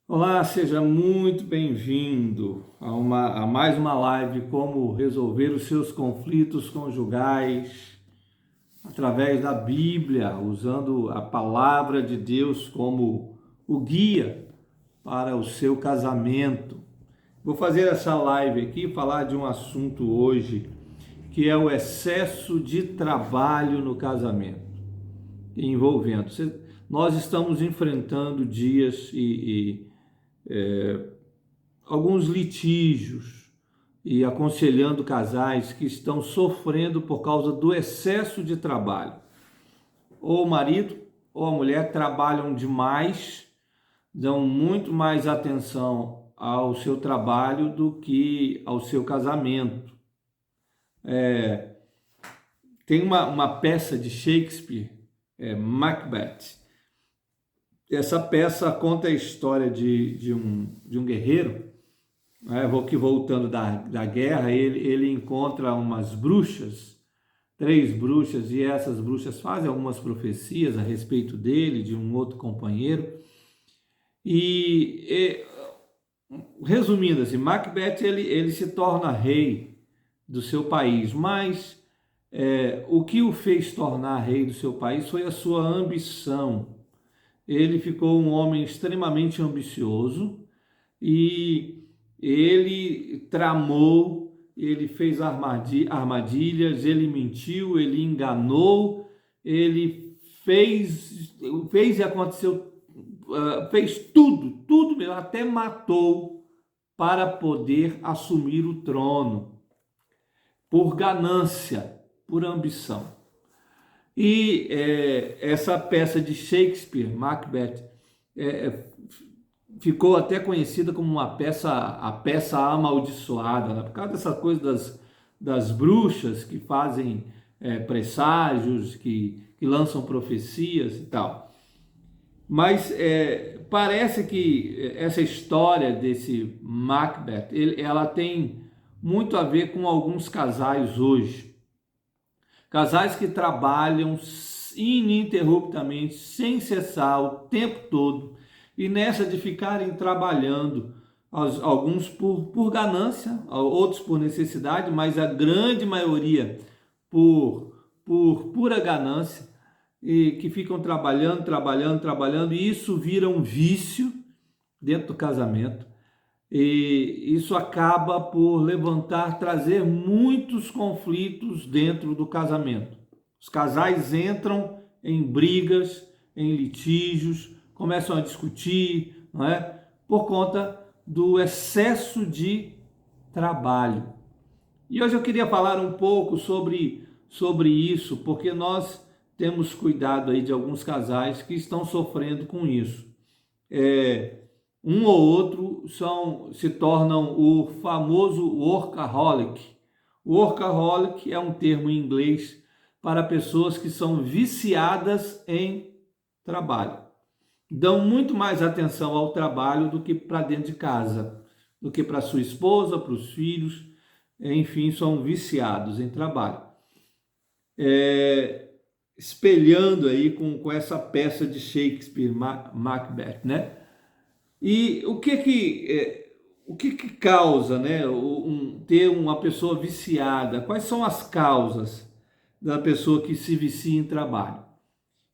Olá, seja muito bem-vindo a mais uma live como resolver os seus conflitos conjugais através da Bíblia, usando a palavra de Deus como o guia para o seu casamento. Vou fazer essa live aqui, falar de um assunto hoje, que é o excesso de trabalho no casamento, envolvendo. Nós estamos enfrentando dias alguns litígios e aconselhando casais que estão sofrendo por causa do excesso de trabalho. Ou o marido ou a mulher trabalham demais, dão muito mais atenção ao seu trabalho do que ao seu casamento. Tem uma peça de Shakespeare, Macbeth. Essa peça conta a história de um guerreiro, né, voltando da guerra. Ele encontra umas bruxas, três bruxas, e essas bruxas fazem algumas profecias a respeito dele, de um outro companheiro. Resumindo assim, Macbeth ele se torna rei do seu país, mas o que o fez tornar rei do seu país foi a sua ambição. Ele ficou um homem extremamente ambicioso e ele tramou, ele fez armadilhas, ele mentiu, ele enganou, ele fez e aconteceu, fez tudo mesmo, até matou para poder assumir o trono, por ganância, por ambição. E essa peça de Shakespeare, Macbeth, ficou até conhecida como a peça amaldiçoada, né? Por causa dessa coisa das bruxas que fazem presságios, que lançam profecias e tal. Mas parece que essa história desse Macbeth, ela tem muito a ver com alguns casais hoje. Casais que trabalham ininterruptamente, sem cessar, o tempo todo, e nessa de ficarem trabalhando, alguns por ganância, outros por necessidade, mas a grande maioria por pura ganância, e que ficam trabalhando, e isso vira um vício dentro do casamento. E isso acaba por trazer muitos conflitos dentro do casamento. Os casais entram em brigas, em litígios, começam a discutir, não é? Por conta do excesso de trabalho. E hoje eu queria falar um pouco sobre isso, porque nós temos cuidado aí de alguns casais que estão sofrendo com isso. Um ou outro se tornam o famoso workaholic. Workaholic é um termo em inglês para pessoas que são viciadas em trabalho. Dão muito mais atenção ao trabalho do que para dentro de casa, do que para sua esposa, para os filhos, enfim, são viciados em trabalho. Espelhando aí com essa peça de Shakespeare, Macbeth, né? E o que causa, né, ter uma pessoa viciada? Quais são as causas da pessoa que se vicia em trabalho?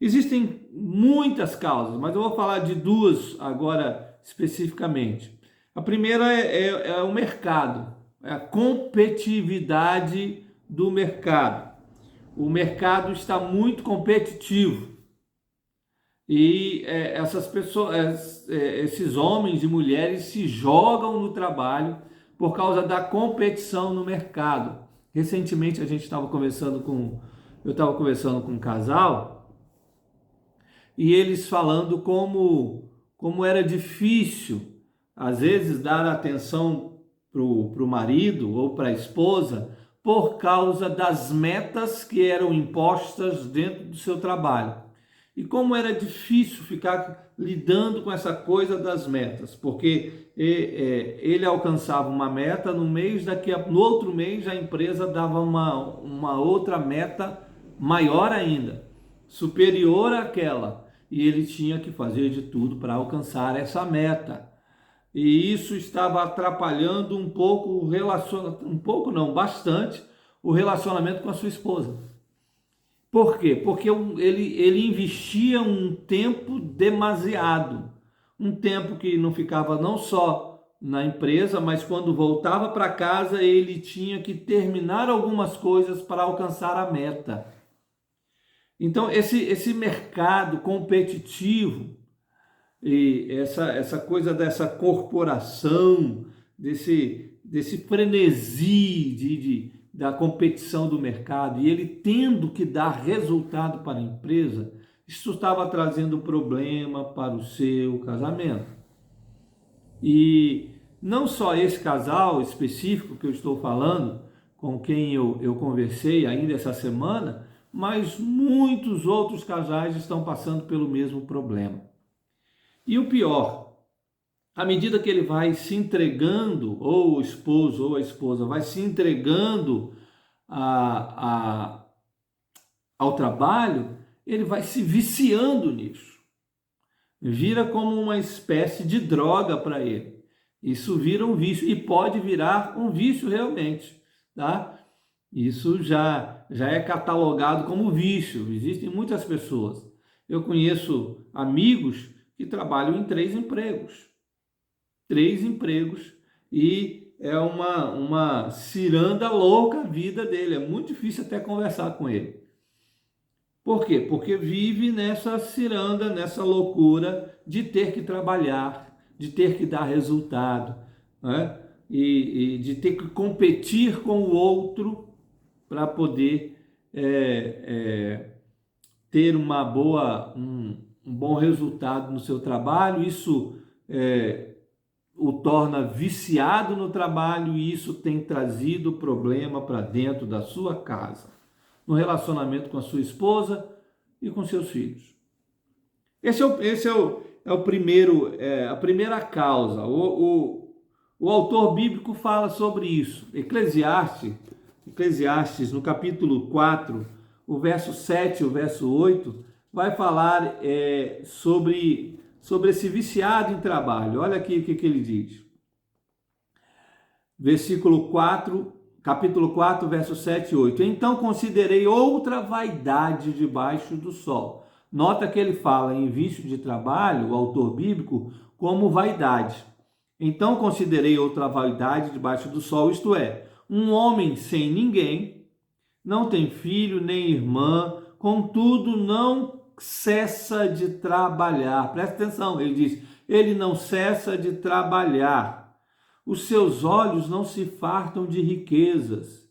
Existem muitas causas, mas eu vou falar de duas agora especificamente. A primeira é o mercado, é a competitividade do mercado. O mercado está muito competitivo. E essas pessoas, esses homens e mulheres se jogam no trabalho por causa da competição no mercado. Recentemente eu estava conversando com um casal, e eles falando como era difícil às vezes dar atenção para o marido ou para a esposa por causa das metas que eram impostas dentro do seu trabalho. E como era difícil ficar lidando com essa coisa das metas, porque ele alcançava uma meta no mês, no outro mês a empresa dava uma outra meta maior ainda, superior àquela, e ele tinha que fazer de tudo para alcançar essa meta. e isso estava atrapalhando bastante o relacionamento com a sua esposa. Por quê? Porque ele investia um tempo demasiado, um tempo que não ficava não só na empresa, mas quando voltava para casa ele tinha que terminar algumas coisas para alcançar a meta. Então esse mercado competitivo e essa coisa dessa corporação, desse frenesi da competição do mercado, e ele tendo que dar resultado para a empresa, isso estava trazendo problema para o seu casamento. E não só esse casal específico que eu estou falando, com quem eu conversei ainda essa semana, mas muitos outros casais estão passando pelo mesmo problema. E o pior, à medida que ele vai se entregando, ou o esposo ou a esposa vai se entregando ao trabalho, ele vai se viciando nisso. Vira como uma espécie de droga para ele. Isso vira um vício e pode virar um vício realmente, tá? Isso já é catalogado como vício. Existem muitas pessoas. Eu conheço amigos que trabalham em 3 empregos. 3 empregos e é uma ciranda louca a vida dele. É muito difícil até conversar com ele. Por quê? Porque vive nessa ciranda, nessa loucura de ter que trabalhar, de ter que dar resultado, né? E de ter que competir com o outro para poder ter um bom resultado no seu trabalho. Isso o torna viciado no trabalho e isso tem trazido problema para dentro da sua casa, no relacionamento com a sua esposa e com seus filhos. Esse é o primeiro, a primeira causa. O autor bíblico fala sobre isso. Eclesiastes, no capítulo 4, o verso 7 e o verso 8, vai falar sobre esse viciado em trabalho. Olha aqui o que ele diz. Versículo 4, capítulo 4, verso 7 e 8. Então considerei outra vaidade debaixo do sol. Nota que ele fala em vício de trabalho, o autor bíblico, como vaidade. Então considerei outra vaidade debaixo do sol, isto é, um homem sem ninguém, não tem filho nem irmã, contudo não cessa de trabalhar. Presta atenção, ele diz, ele não cessa de trabalhar. Os seus olhos não se fartam de riquezas.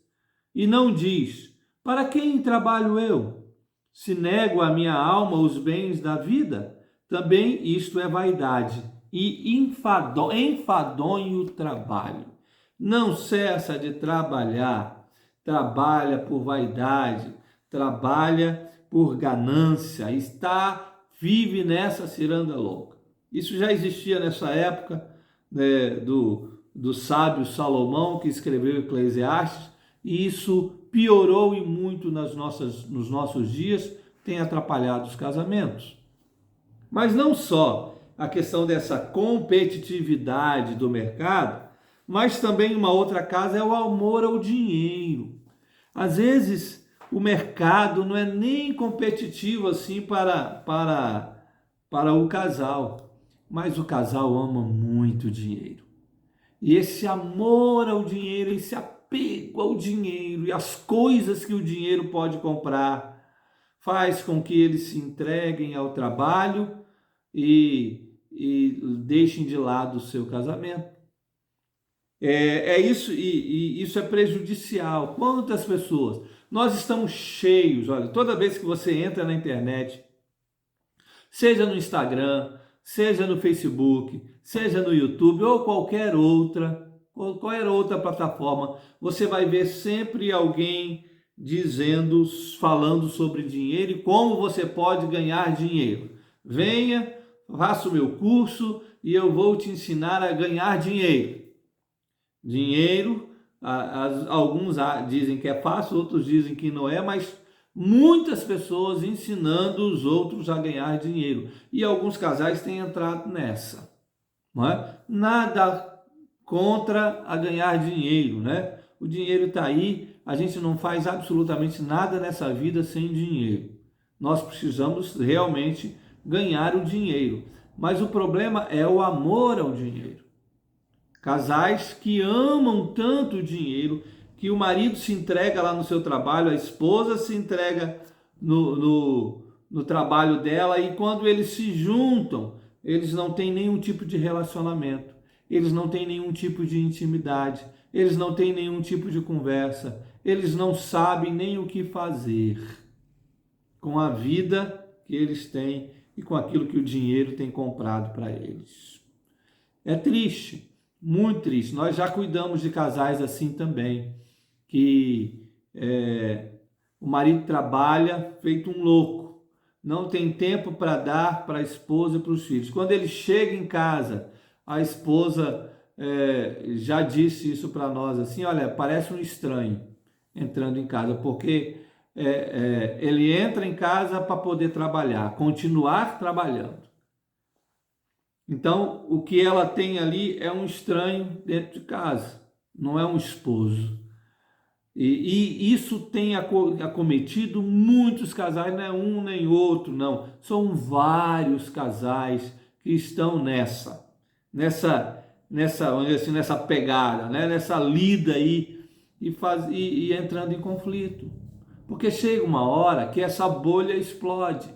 E não diz, para quem trabalho eu? Se nego à minha alma os bens da vida, também isto é vaidade. E enfadonho trabalho. Não cessa de trabalhar, trabalha por vaidade, trabalha por ganância, vive nessa ciranda louca. Isso já existia nessa época, né, do sábio Salomão, que escreveu Eclesiastes, e isso piorou e muito nos nossos dias, tem atrapalhado os casamentos. Mas não só a questão dessa competitividade do mercado, mas também uma outra causa é o amor ao dinheiro. Às vezes o mercado não é nem competitivo assim para o casal, mas o casal ama muito dinheiro. E esse amor ao dinheiro, esse apego ao dinheiro e as coisas que o dinheiro pode comprar, faz com que eles se entreguem ao trabalho e deixem de lado o seu casamento. Isso, e isso é prejudicial. Quantas pessoas? Nós estamos cheios, olha, toda vez que você entra na internet, seja no Instagram, seja no Facebook, seja no YouTube ou qualquer outra plataforma, você vai ver sempre alguém falando sobre dinheiro e como você pode ganhar dinheiro. Venha, faça o meu curso e eu vou te ensinar a ganhar dinheiro. Dinheiro, alguns dizem que é fácil, outros dizem que não é, mas muitas pessoas ensinando os outros a ganhar dinheiro. E alguns casais têm entrado nessa. não é? Nada contra a ganhar dinheiro, né? O dinheiro está aí, a gente não faz absolutamente nada nessa vida sem dinheiro. Nós precisamos realmente ganhar o dinheiro. Mas o problema é o amor ao dinheiro. Casais que amam tanto o dinheiro, que o marido se entrega lá no seu trabalho, a esposa se entrega no trabalho dela, e quando eles se juntam, eles não têm nenhum tipo de relacionamento, eles não têm nenhum tipo de intimidade, eles não têm nenhum tipo de conversa, eles não sabem nem o que fazer com a vida que eles têm e com aquilo que o dinheiro tem comprado para eles. É triste, muito triste. Nós já cuidamos de casais assim também, que o marido trabalha feito um louco, não tem tempo para dar para a esposa e para os filhos. Quando ele chega em casa, a esposa já disse isso para nós, assim, olha, parece um estranho entrando em casa, porque ele entra em casa para poder trabalhar, continuar trabalhando. Então, o que ela tem ali é um estranho dentro de casa, não é um esposo. E isso tem acometido muitos casais, não é um nem outro, não. São vários casais que estão vamos dizer assim, nessa pegada, né? Nessa lida aí e entrando em conflito. Porque chega uma hora que essa bolha explode.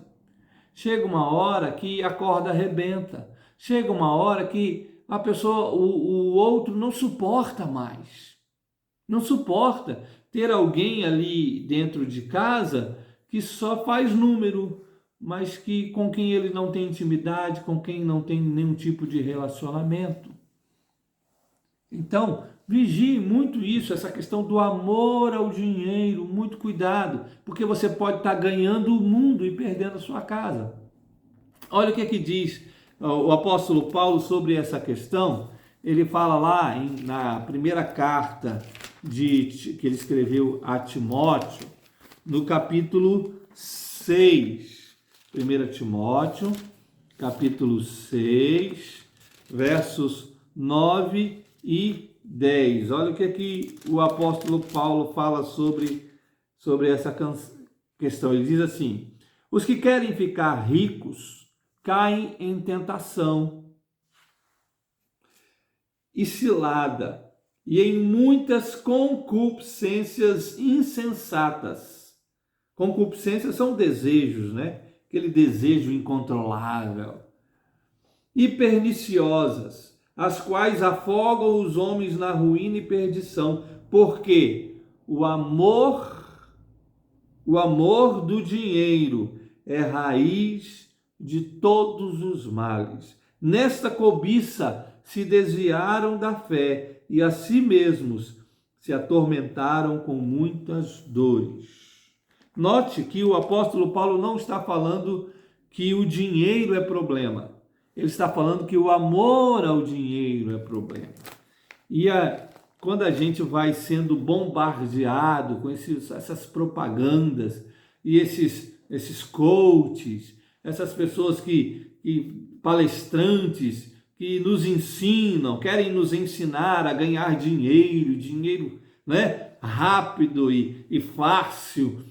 Chega uma hora que a corda arrebenta. Chega uma hora que a pessoa, o outro não suporta mais. Não suporta ter alguém ali dentro de casa que só faz número, mas que com quem ele não tem intimidade, com quem não tem nenhum tipo de relacionamento. Então, vigie muito isso, essa questão do amor ao dinheiro, muito cuidado, porque você pode estar ganhando o mundo e perdendo a sua casa. Olha o que é que diz o apóstolo Paulo sobre essa questão. Ele fala lá na primeira carta que ele escreveu a Timóteo, no capítulo 6. 1 Timóteo, capítulo 6, versos 9 e 10. Olha o que é que o apóstolo Paulo fala sobre essa questão. Ele diz assim: os que querem ficar ricos caem em tentação e cilada, e em muitas concupiscências insensatas. Concupiscências são desejos, né? Aquele desejo incontrolável. E perniciosas, as quais afogam os homens na ruína e perdição, porque o amor do dinheiro é raiz de todos os males. Nesta cobiça se desviaram da fé e a si mesmos se atormentaram com muitas dores. Note que o apóstolo Paulo não está falando que o dinheiro é problema. Ele está falando que o amor ao dinheiro é problema. E quando a gente vai sendo bombardeado com essas propagandas e esses coaches, essas pessoas palestrantes que nos ensinam, querem nos ensinar a ganhar dinheiro, né, rápido e fácil,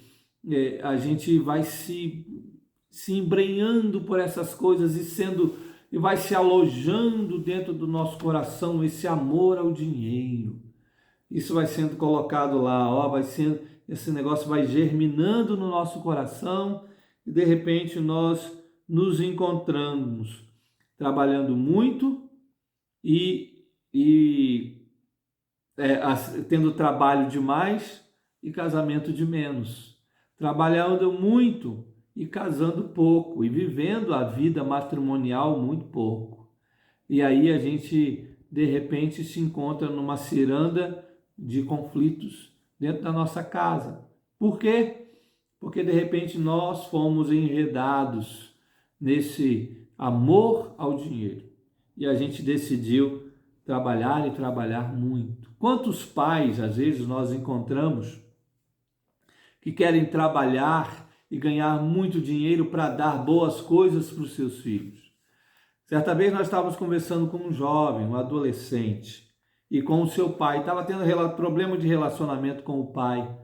a gente vai se embrenhando por essas coisas e vai se alojando dentro do nosso coração esse amor ao dinheiro. Isso vai sendo colocado lá, esse negócio vai germinando no nosso coração e de repente nós nos encontramos trabalhando muito tendo trabalho demais e casamento de menos. Trabalhando muito e casando pouco, e vivendo a vida matrimonial muito pouco. E aí a gente, de repente, se encontra numa ciranda de conflitos dentro da nossa casa. Por quê? Porque, de repente, nós fomos enredados nesse amor ao dinheiro. E a gente decidiu trabalhar e trabalhar muito. Quantos pais, às vezes, nós encontramos que querem trabalhar e ganhar muito dinheiro para dar boas coisas para os seus filhos. Certa vez nós estávamos conversando com um jovem, um adolescente, e com o seu pai, estava tendo problema de relacionamento com o pai.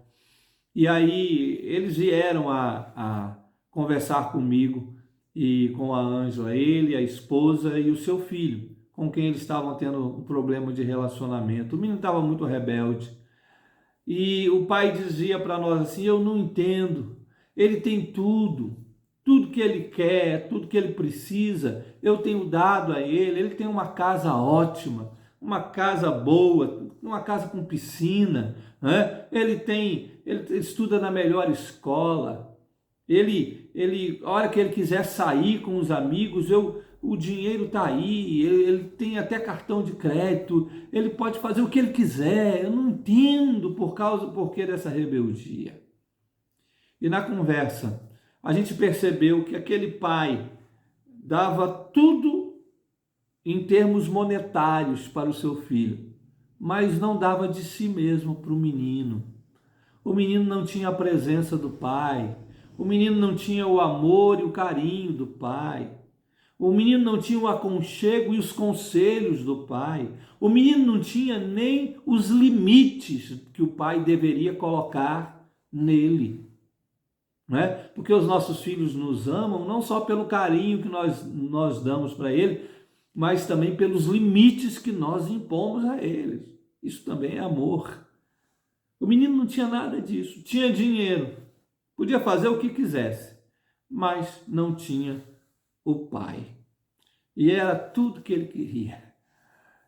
E aí eles vieram a conversar comigo e com a Ângela, ele, a esposa e o seu filho, com quem eles estavam tendo um problema de relacionamento. O menino estava muito rebelde. E o pai dizia para nós assim: eu não entendo, ele tem tudo que ele quer, tudo que ele precisa, eu tenho dado a ele tem uma casa ótima, uma casa boa, uma casa com piscina, né? Ele estuda na melhor escola, a hora que ele quiser sair com os amigos, o dinheiro está aí, ele tem até cartão de crédito, ele pode fazer o que ele quiser, eu não entendo por porquê dessa rebeldia. E na conversa, a gente percebeu que aquele pai dava tudo em termos monetários para o seu filho, mas não dava de si mesmo para o menino. O menino não tinha a presença do pai, o menino não tinha o amor e o carinho do pai, o menino não tinha o aconchego e os conselhos do pai, o menino não tinha nem os limites que o pai deveria colocar nele. Não é? Porque os nossos filhos nos amam não só pelo carinho que nós damos para ele, mas também pelos limites que nós impomos a eles. Isso também é amor. O menino não tinha nada disso, tinha dinheiro, podia fazer o que quisesse, mas não tinha o pai. E era tudo que ele queria.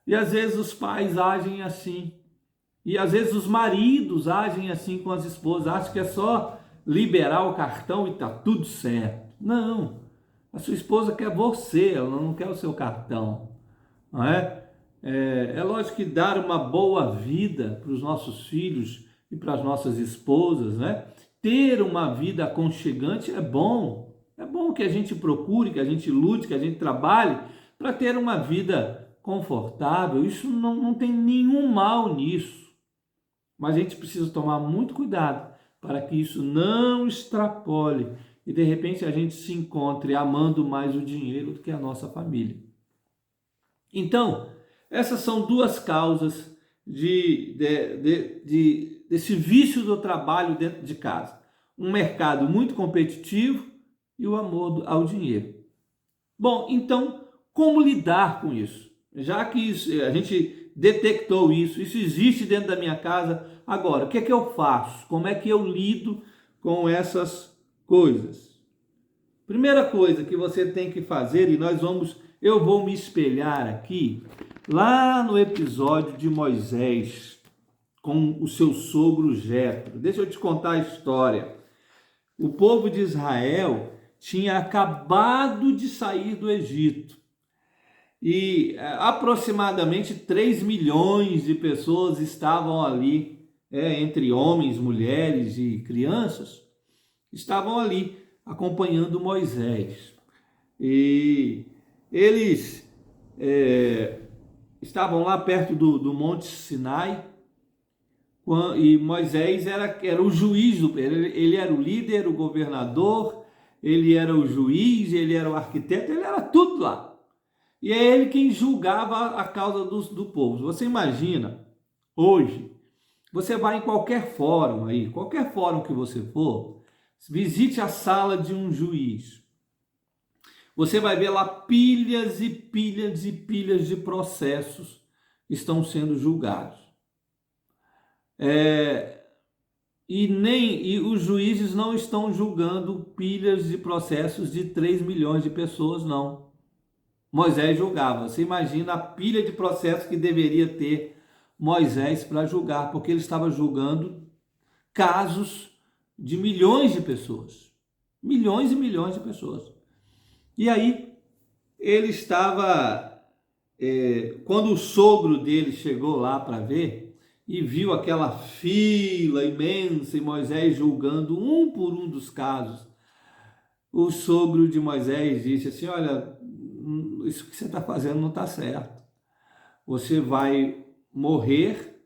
E às vezes os pais agem assim, e às vezes os maridos agem assim com as esposas, acham que é só liberar o cartão e está tudo certo. Não, a sua esposa quer você, ela não quer o seu cartão, não é? É lógico que dar uma boa vida para os nossos filhos e para as nossas esposas, né? Ter uma vida aconchegante é bom que a gente procure, que a gente lute, que a gente trabalhe para ter uma vida confortável. Isso não tem nenhum mal nisso, mas a gente precisa tomar muito cuidado para que isso não extrapole e de repente a gente se encontre amando mais o dinheiro do que a nossa família. Então, essas são duas causas desse vício do trabalho dentro de casa. Um mercado muito competitivo e o amor ao dinheiro. Bom, então, como lidar com isso? Já que a gente detectou isso existe dentro da minha casa, agora, o que é que eu faço? Como é que eu lido com essas coisas? Primeira coisa que você tem que fazer, e eu vou me espelhar aqui, lá no episódio de Moisés, com o seu sogro Jetro. Deixa eu te contar a história. O povo de Israel tinha acabado de sair do Egito. E aproximadamente 3 milhões de pessoas estavam ali, entre homens, mulheres e crianças, estavam ali acompanhando Moisés. E eles estavam lá perto do Monte Sinai, e Moisés era o juiz, ele era o líder, o governador, ele era o juiz, ele era o arquiteto, ele era tudo lá. E é ele quem julgava a causa do povo. Você imagina, hoje, você vai em qualquer fórum aí, qualquer fórum que você for, visite a sala de um juiz. Você vai ver lá pilhas e pilhas e pilhas de processos que estão sendo julgados. E os juízes não estão julgando pilhas de processos de 3 milhões de pessoas, não. Moisés julgava. Você imagina a pilha de processos que deveria ter Moisés para julgar, porque ele estava julgando casos de milhões de pessoas. Milhões e milhões de pessoas. E aí, ele estava... quando o sogro dele chegou lá para ver e viu aquela fila imensa e Moisés julgando um por um dos casos, o sogro de Moisés disse assim: olha, isso que você está fazendo não está certo. Você vai morrer,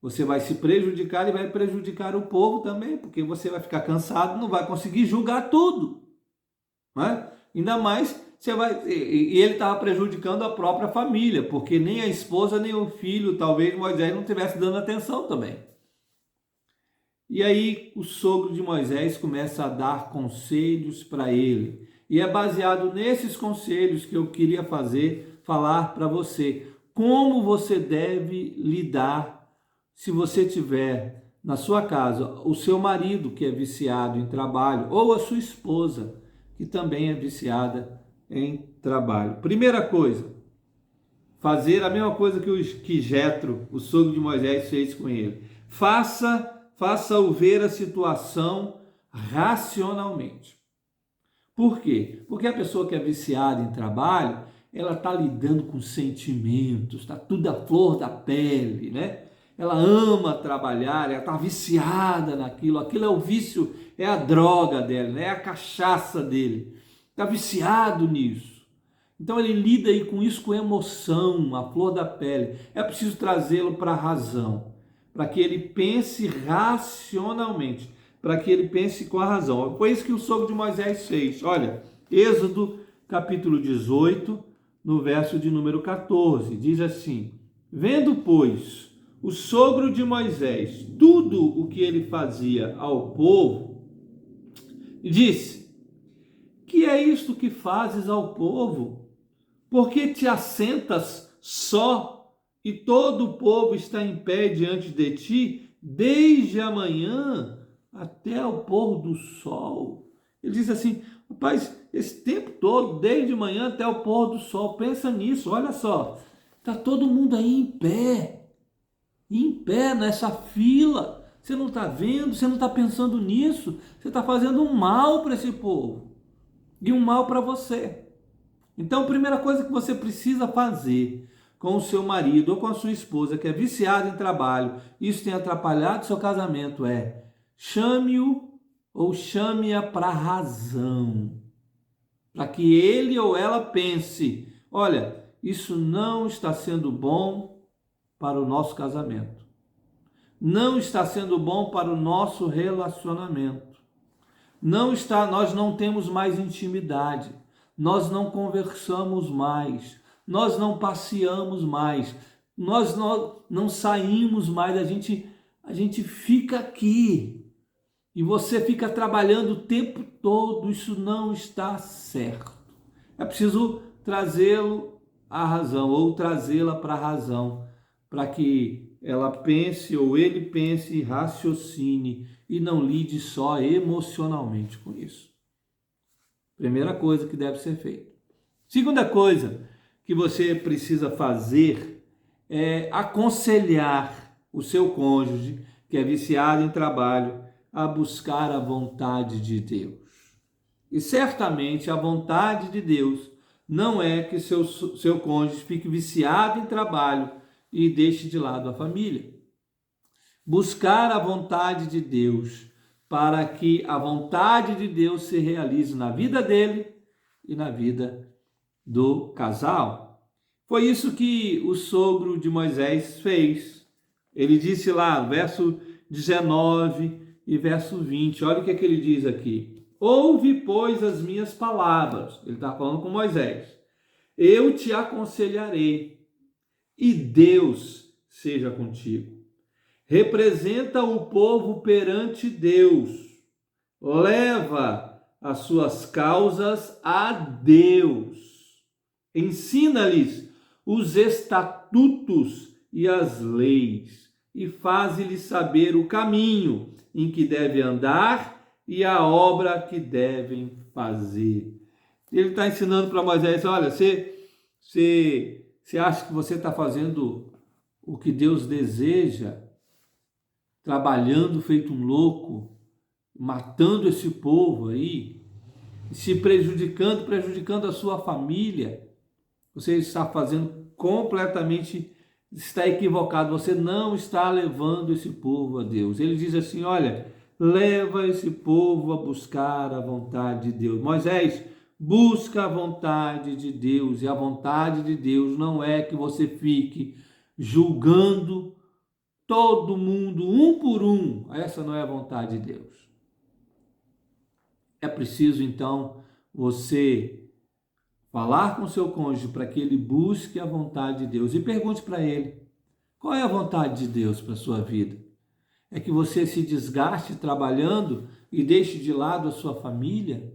você vai se prejudicar e vai prejudicar o povo também, porque você vai ficar cansado, não vai conseguir julgar tudo, não é? Ainda mais e ele estava prejudicando a própria família, porque nem a esposa nem o filho, talvez Moisés não estivesse dando atenção também. E aí o sogro de Moisés começa a dar conselhos para ele. E é baseado nesses conselhos que eu queria falar para você. Como você deve lidar se você tiver na sua casa o seu marido que é viciado em trabalho ou a sua esposa que também é viciada em trabalho. Primeira coisa, fazer a mesma coisa que Jetro, o sogro de Moisés, fez com ele. Faça-o ver a situação racionalmente. Por quê? Porque a pessoa que é viciada em trabalho, ela está lidando com sentimentos, está tudo à flor da pele, né? Ela ama trabalhar, ela está viciada naquilo, aquilo é o vício, é a droga dela, né? É a cachaça dele, está viciado nisso. Então ele lida aí com isso com emoção, à flor da pele. É preciso trazê-lo para a razão, para que ele pense racionalmente, para que ele pense com a razão. Foi isso que o sogro de Moisés fez. Olha, Êxodo capítulo 18, no verso de número 14, diz assim: vendo, pois, o sogro de Moisés tudo o que ele fazia ao povo, disse: que é isto que fazes ao povo? Porque te assentas só e todo o povo está em pé diante de ti, desde a manhã até o pôr do sol. Ele diz assim: rapaz, esse tempo todo, desde manhã até o pôr do sol, pensa nisso, olha só, está todo mundo aí em pé nessa fila. Você não está vendo, você não está pensando nisso, você está fazendo um mal para esse povo e um mal para você. Então, a primeira coisa que você precisa fazer com o seu marido ou com a sua esposa que é viciado em trabalho, isso tem atrapalhado seu casamento, é chame-o ou chame-a para a razão, para que ele ou ela pense: olha, isso não está sendo bom para o nosso casamento, não está sendo bom para o nosso relacionamento, nós não temos mais intimidade, nós não conversamos mais, nós não passeamos mais, nós não saímos mais, a gente fica aqui e você fica trabalhando o tempo todo, isso não está certo. É preciso trazê-lo à razão ou trazê-la para a razão, para que ela pense ou ele pense e raciocine e não lide só emocionalmente com isso. Primeira coisa que deve ser feita. Segunda coisa que você precisa fazer é aconselhar o seu cônjuge, que é viciado em trabalho, a buscar a vontade de Deus. E certamente a vontade de Deus não é que seu cônjuge fique viciado em trabalho e deixe de lado a família. Buscar a vontade de Deus para que a vontade de Deus se realize na vida dele e na vida do casal. Foi isso que o sogro de Moisés fez. Ele disse lá, verso 19 e verso 20, olha o que ele diz aqui: ouve, pois, as minhas palavras. Ele está falando com Moisés. Eu te aconselharei, e Deus seja contigo. Representa o povo perante Deus, leva as suas causas a Deus, ensina-lhes os estatutos e as leis, e faz-lhes saber o caminho em que deve andar e a obra que devem fazer. Ele está ensinando para Moisés: olha, você acha que você está fazendo o que Deus deseja, trabalhando feito um louco, matando esse povo aí, se prejudicando a sua família? Você está fazendo completamente, está equivocado, você não está levando esse povo a Deus. Ele diz assim: olha, leva esse povo a buscar a vontade de Deus. Moisés, busca a vontade de Deus, e a vontade de Deus não é que você fique julgando todo mundo, um por um. Essa não é a vontade de Deus. É preciso, então, você falar com seu cônjuge para que ele busque a vontade de Deus e pergunte para ele: qual é a vontade de Deus para a sua vida? É que você se desgaste trabalhando e deixe de lado a sua família?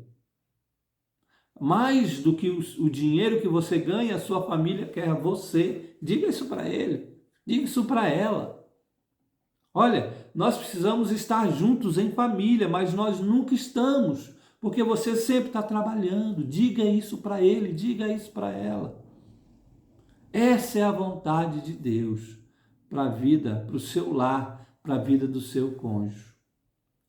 Mais do que o dinheiro que você ganha, a sua família quer você. Diga isso para ele, diga isso para ela. Olha, nós precisamos estar juntos em família, mas nós nunca estamos, porque você sempre está trabalhando. Diga isso para ele, diga isso para ela. Essa é a vontade de Deus para a vida, para o seu lar, para a vida do seu cônjuge.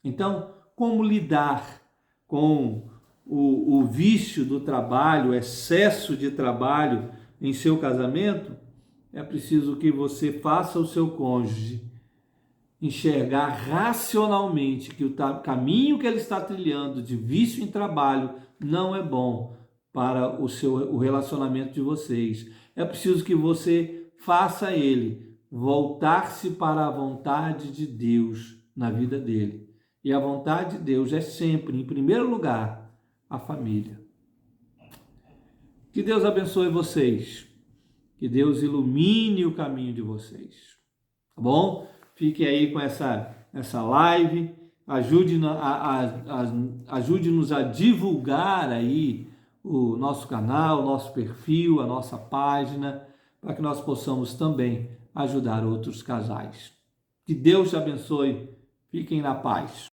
Então, como lidar com o vício do trabalho, o excesso de trabalho em seu casamento? É preciso que você faça o seu cônjuge enxergar racionalmente que o caminho que ele está trilhando de vício em trabalho não é bom para o relacionamento de vocês. É preciso que você faça ele voltar-se para a vontade de Deus na vida dele. E a vontade de Deus é sempre, em primeiro lugar, a família. Que Deus abençoe vocês. Que Deus ilumine o caminho de vocês. Tá bom? Fique aí com essa live. Ajude-nos a divulgar aí o nosso canal, o nosso perfil, a nossa página, para que nós possamos também ajudar outros casais. Que Deus te abençoe. Fiquem na paz.